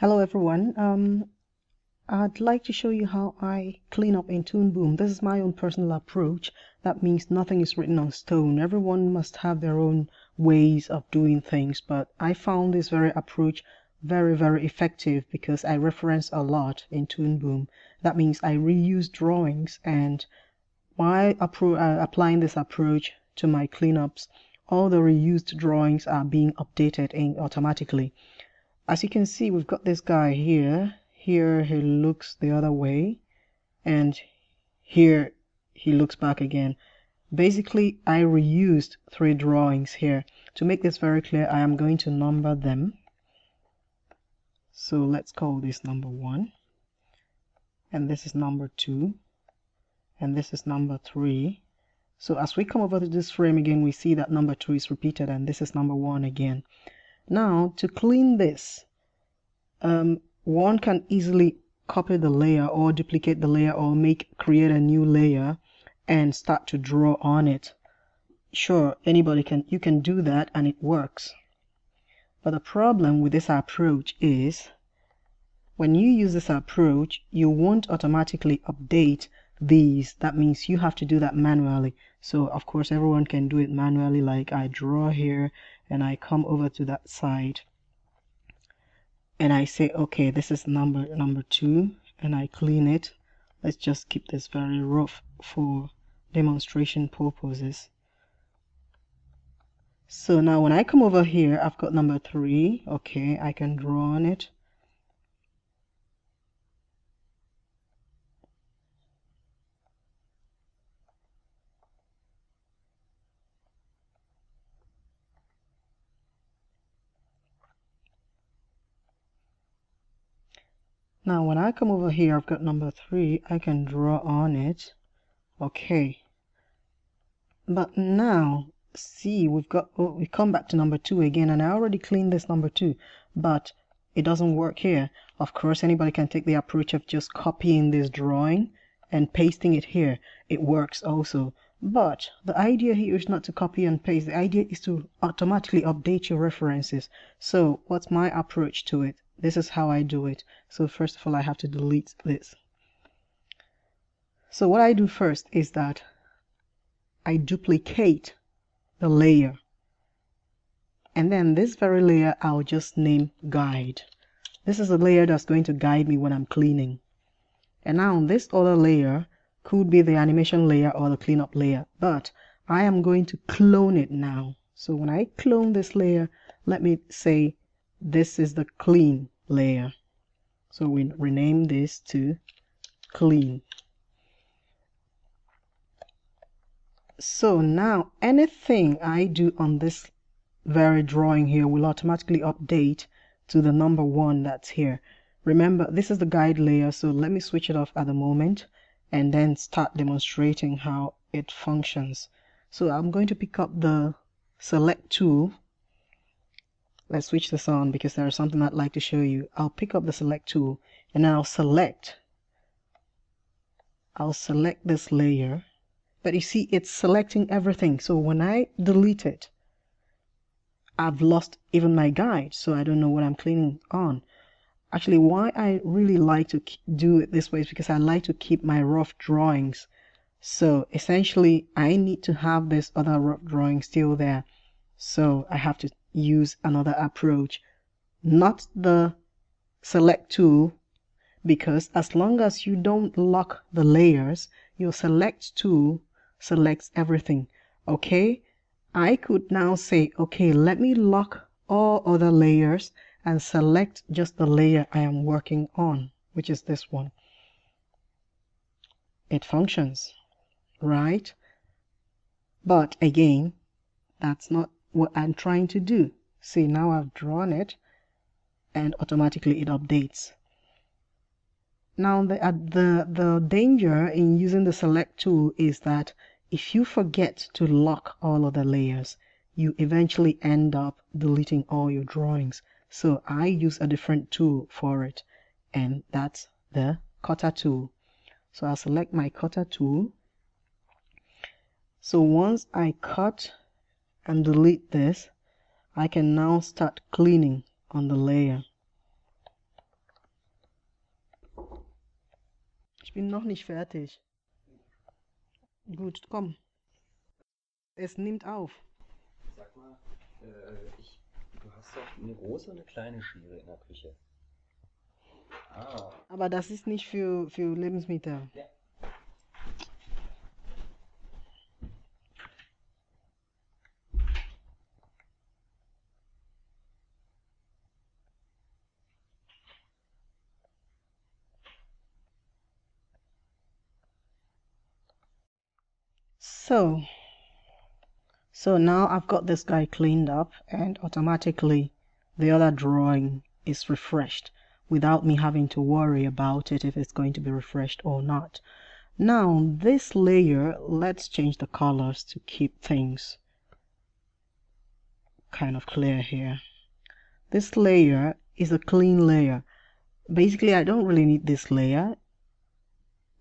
Hello everyone. I'd like to show you how I clean up in Toon Boom. This is my own personal approach. That means nothing is written on stone. Everyone must have their own ways of doing things, but I found this approach very effective because I reference a lot in Toon Boom. That means I reuse drawings, and by applying this approach to my cleanups, all the reused drawings are being updated automatically. As you can see, we've got this guy here. Here he looks the other way, and here he looks back again. Basically, I reused 3 drawings here. To make this very clear, I am going to number them. So let's call this number 1, and this is number 2, and this is number 3. So as we come over to this frame again, we see that number 2 is repeated, and this is number 1 again. Now, to clean this, one can easily copy the layer or duplicate the layer or create a new layer and start to draw on it. Sure, you can do that and it works. But the problem with this approach is when you use this approach, you won't automatically update these. That means you have to do that manually. So of course everyone can do it manually, like I draw here and I come over to that side and I say, okay, this is number 2, and I clean it. Let's just keep this very rough for demonstration purposes. So now when I come over here, I've got number 3. Okay, I can draw on it. Now when I come over here, I've got number 3. I can draw on it. Okay. But now, see, we come back to number 2 again, and I already cleaned this number 2, but it doesn't work here. Of course, anybody can take the approach of just copying this drawing and pasting it here. It works also. But the idea here is not to copy and paste. The idea is to automatically update your references. So what's my approach to it? This is how I do it. So first of all, I have to delete this. So what I do first is that I duplicate the layer. And then this very layer, I'll just name guide. This is a layer that's going to guide me when I'm cleaning. And now this other layer could be the animation layer or the cleanup layer, but I am going to clone it now. So when I clone this layer, let me say this is the clean layer. So we rename this to clean. So now anything I do on this very drawing here will automatically update to the number 1 that's here. Remember, this is the guide layer, so let me switch it off at the moment and then start demonstrating how it functions. So I'm going to pick up the select tool. Let's switch this on because there's something I'd like to show you. I'll pick up the select tool and I'll select this layer. But you see, it's selecting everything. So when I delete it, I've lost even my guide. So I don't know what I'm cleaning on. Actually, why I really like to do it this way is because I like to keep my rough drawings. So essentially, I need to have this other rough drawing still there. So I have to use another approach, not the select tool, because as long as you don't lock the layers, your select tool selects everything. Okay, I could now say, okay, let me lock all other layers and select just the layer I am working on, which is this one. It functions, right? But again, that's not what I'm trying to do. See, now I've drawn it and automatically it updates. Now the danger in using the select tool is that if you forget to lock all of the layers, you eventually end up deleting all your drawings. So I use a different tool for it, and that's the cutter tool. So I'll select my cutter tool. So once I cut and delete this, I can now start cleaning on the layer. Ich bin noch nicht fertig. Gut, komm. Es nimmt auf. Sag mal, du hast doch eine große und eine kleine Schere in der Küche. Ah. Aber das ist nicht für Lebensmittel. Ja. So now I've got this guy cleaned up, and automatically the other drawing is refreshed without me having to worry about it if it's going to be refreshed or not. Now this layer, let's change the colors to keep things kind of clear here. This layer is a clean layer. Basically, I don't really need this layer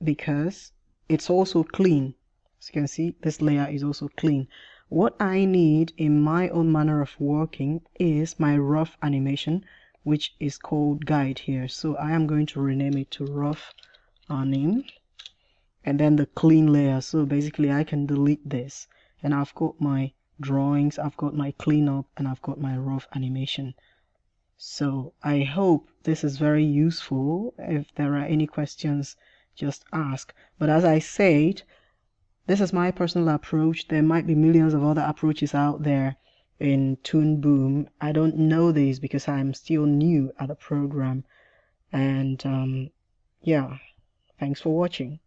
because it's also clean. As you can see, this layer is also clean. What I need in my own manner of working is my rough animation, which is called guide here. So I am going to rename it to rough anim, and then the clean layer. So basically I can delete this, and I've got my drawings, I've got my cleanup, and I've got my rough animation. So I hope this is very useful. If there are any questions, just ask. But as I said, this is my personal approach. There might be millions of other approaches out there in Toon Boom. I don't know these because I'm still new at the program. And yeah, thanks for watching.